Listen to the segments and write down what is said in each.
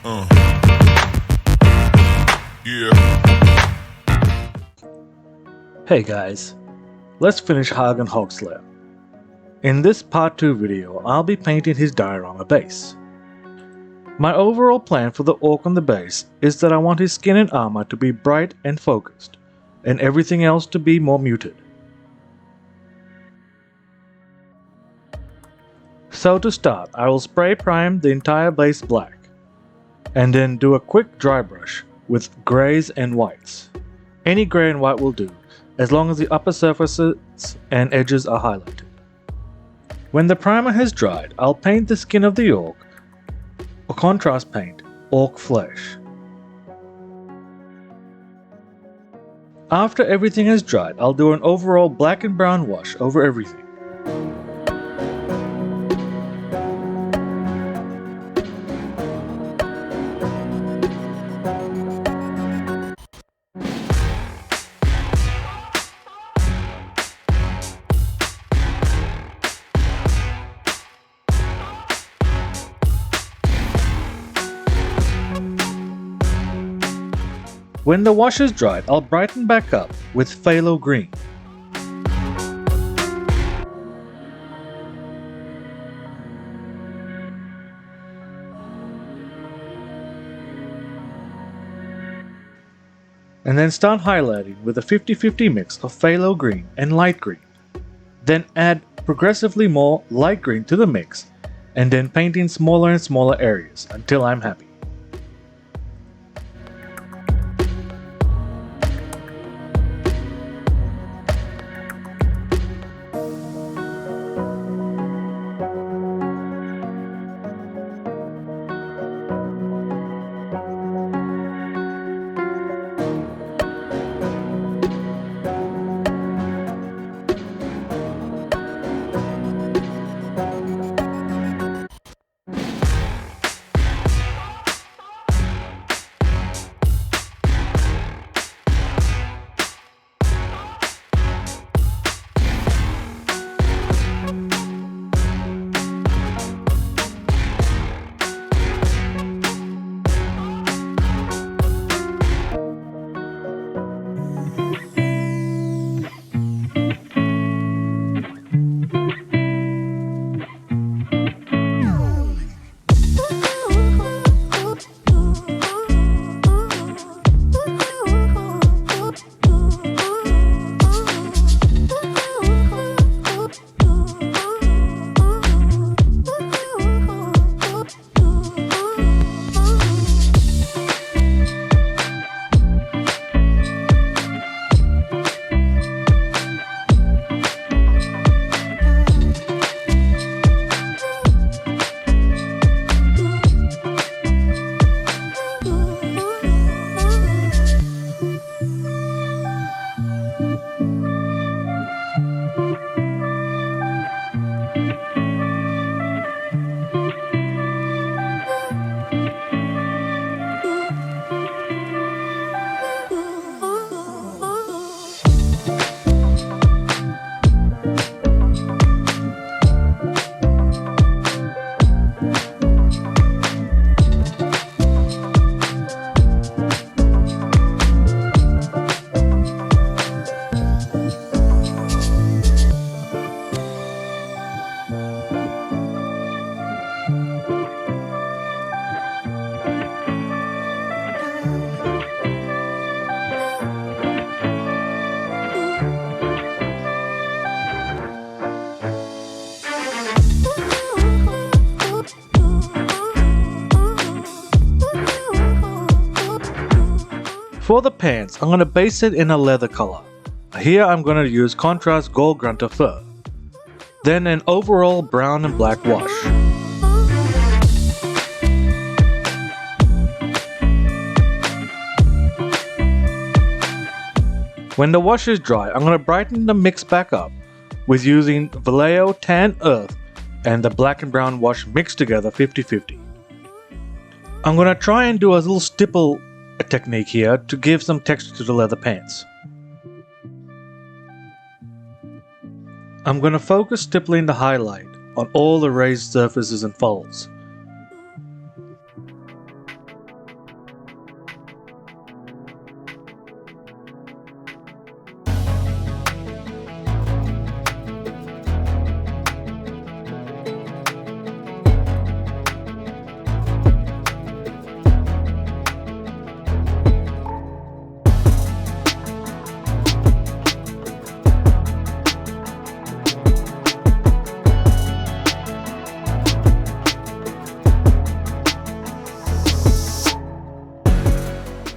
Yeah. Hey guys, let's finish Hagen Hogslayer. In this part 2 video, I'll be painting his diorama base. My overall plan for the orc on the base is that I want his skin and armor to be bright and focused, and everything else to be more muted. So to start, I will spray prime the entire base black, and then do a quick dry brush with greys and whites. Any grey and white will do, as long as the upper surfaces and edges are highlighted. When the primer has dried, I'll paint the skin of the orc, or contrast paint, Ork Flesh. After everything has dried, I'll do an overall black and brown wash over everything. When the wash is dried, I'll brighten back up with Pthalo Green. And then start highlighting with a 50-50 mix of Pthalo Green and light green. Then add progressively more light green to the mix, and then paint in smaller and smaller areas until I'm happy. For the pants, I'm going to base it in a leather color. Here I'm going to use contrast Gore Grunta Fur. Then an overall brown and black wash. When the wash is dry, I'm going to brighten the mix back up with using Vellejo Tan Earth and the black and brown wash mixed together 50-50. I'm going to try and do a little stipple technique here to give some texture to the leather pants. I'm going to focus stippling the highlight on all the raised surfaces and folds.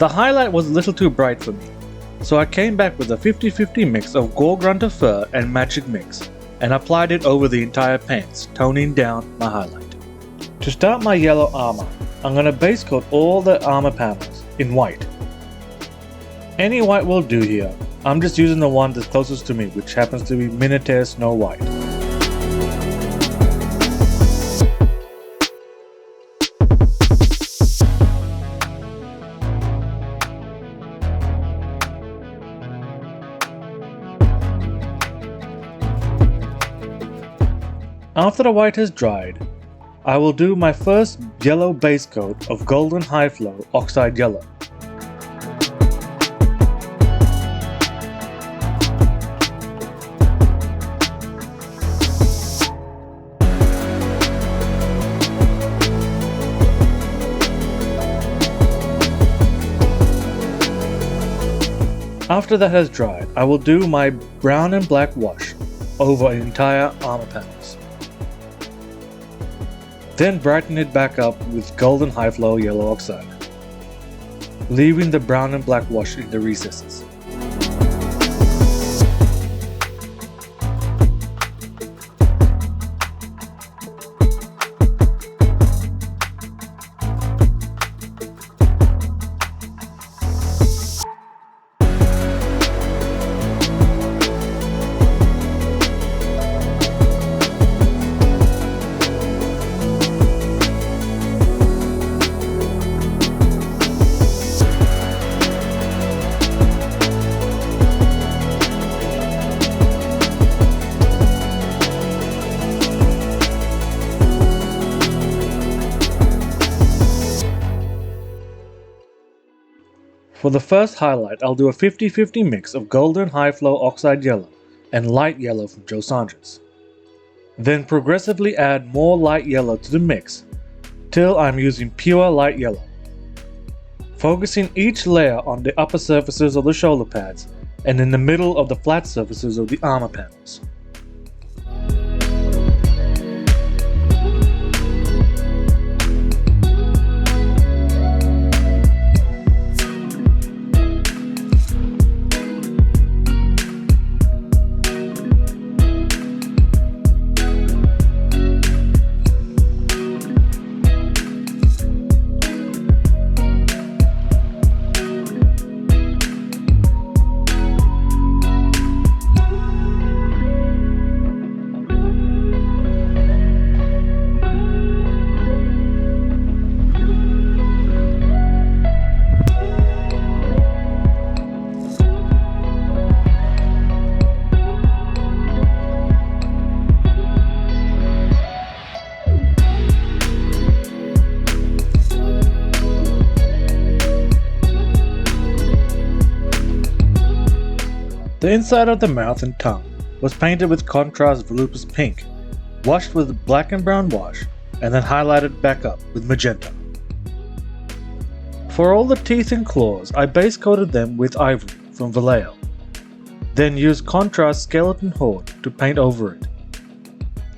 The highlight was a little too bright for me, so I came back with a 50-50 mix of Gore Grunta Fur and Magic Mix and applied it over the entire pants, toning down my highlight. To start my yellow armor, I'm going to base coat all the armor panels in white. Any white will do here. I'm just using the one that's closest to me, which happens to be Minotaur Snow White. After the white has dried, I will do my first yellow base coat of Golden High Flow Oxide Yellow. After that has dried, I will do my brown and black wash over entire armor panels. Then brighten it back up with Golden High Flow Yellow Oxide, leaving the brown and black wash in the recesses. For the first highlight, I'll do a 50-50 mix of Golden High Flow Oxide Yellow and Light Yellow from Sonja's. Then progressively add more light yellow to the mix till I'm using pure light yellow, focusing each layer on the upper surfaces of the shoulder pads and in the middle of the flat surfaces of the armor panels. The inside of the mouth and tongue was painted with contrast Volupus Pink, washed with black and brown wash, and then highlighted back up with magenta. For all the teeth and claws, I base coated them with ivory from Vellejo, then used contrast Skeleton Horde to paint over it,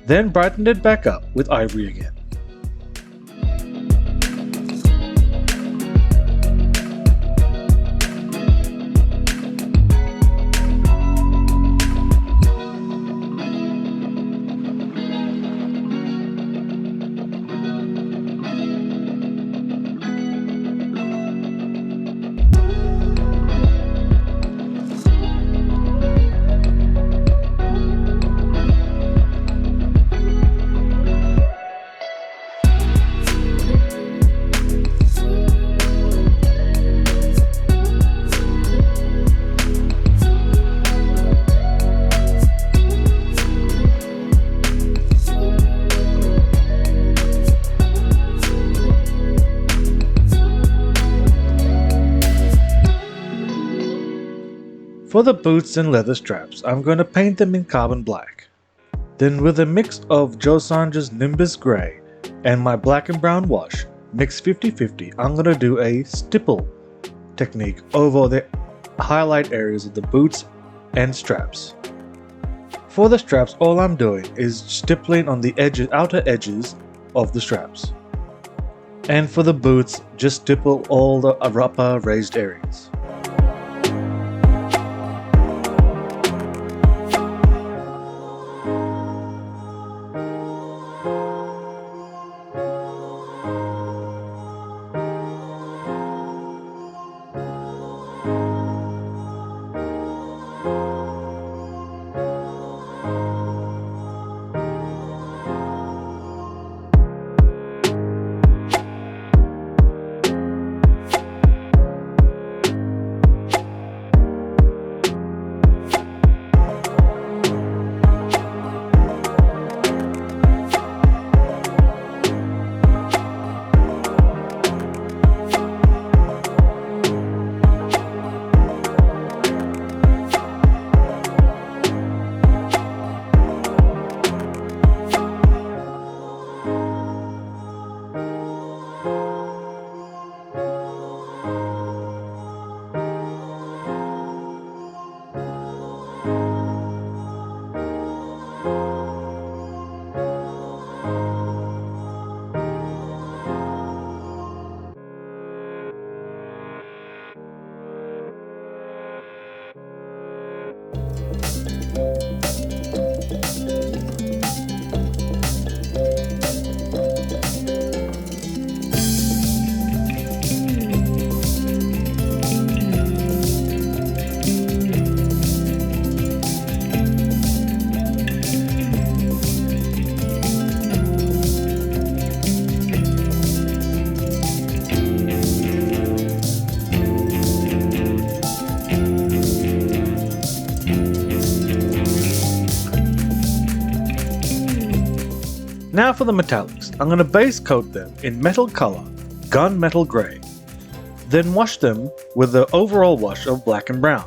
then brightened it back up with ivory again. For the boots and leather straps, I'm going to paint them in carbon black. Then with a mix of Sonja's Nimbus Grey and my black and brown wash, mixed 50-50, I'm going to do a stipple technique over the highlight areas of the boots and straps. For the straps, all I'm doing is stippling on the outer edges of the straps. And for the boots, just stipple all the upper raised areas. Now for the metallics. I'm going to base coat them in metal color, gunmetal grey. Then wash them with the overall wash of black and brown.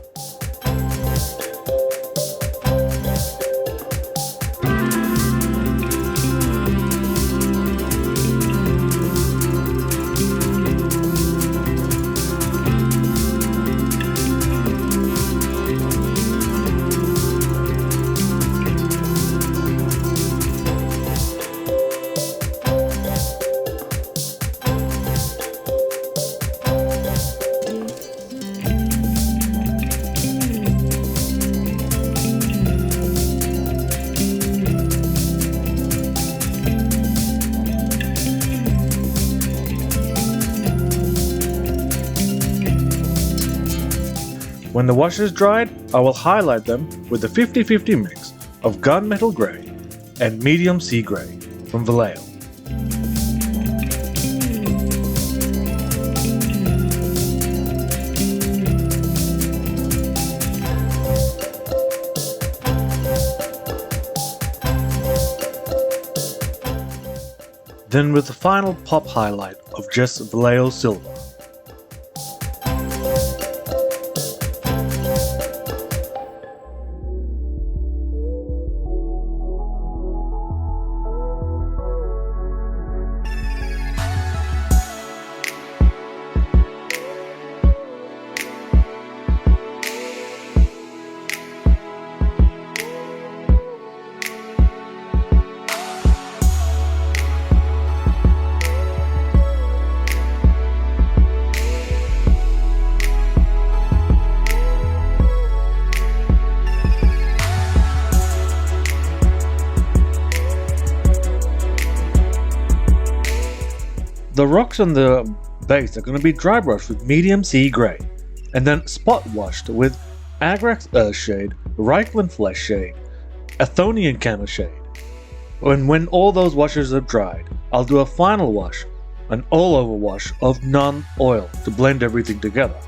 When the wash is dried, I will highlight them with the 50-50 mix of gunmetal grey and medium sea grey from Vellejo. Then with the final pop highlight of just Vellejo silver. The rocks on the base are going to be dry brushed with medium sea grey, and then spot washed with Agrax Earth Shade, Reichland Flesh Shade, Athonian Camo Shade. And when all those washes are dried, I'll do a final wash, an all-over wash of non-oil to blend everything together.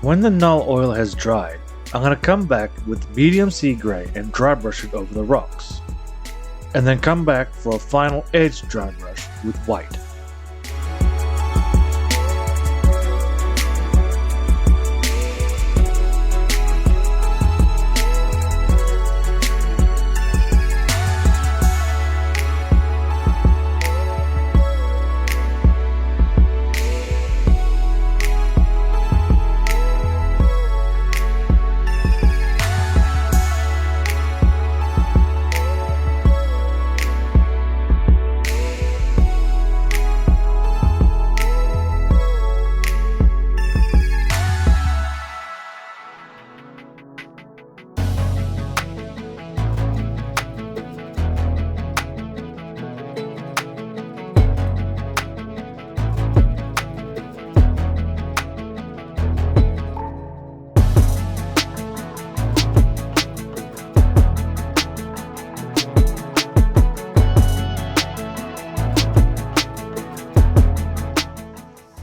When the null oil has dried, I'm going to come back with medium sea gray and dry brush it over the rocks. And then come back for a final edge dry brush with white.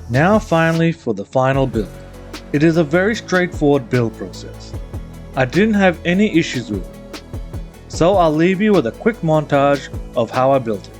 Now finally for the final build. It is a very straightforward build process. I didn't have any issues with it. So I'll leave you with a quick montage of how I built it.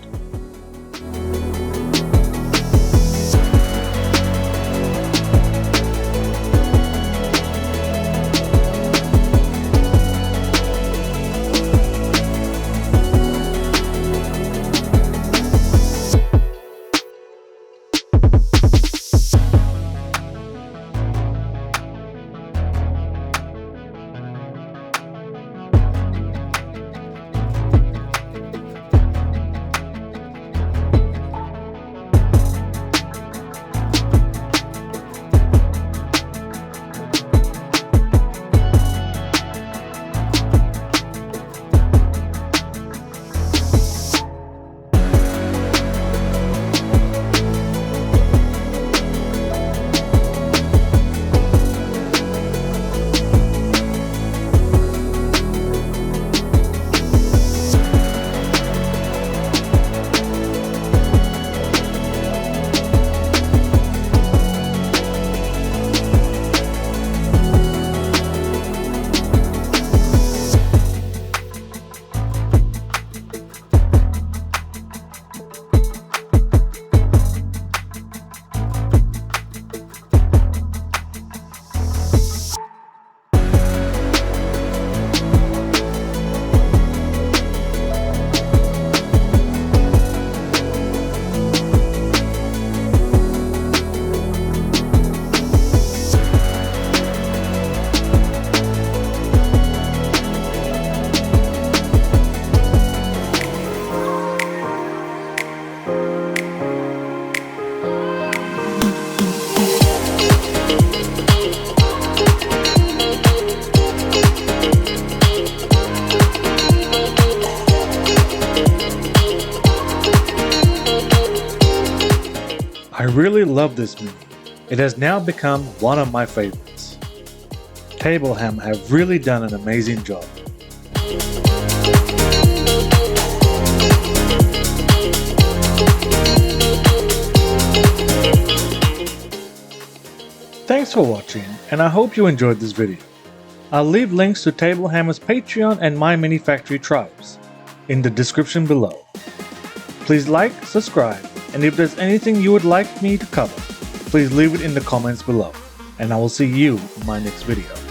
I really love this movie. It has now become one of my favorites. Tablehammer have really done an amazing job. Thanks for watching, and I hope you enjoyed this video. I'll leave links to Tablehammer's Patreon and My Mini Factory Tribes in the description below. Please like, subscribe, and if there's anything you would like me to cover, please leave it in the comments below, and I will see you in my next video.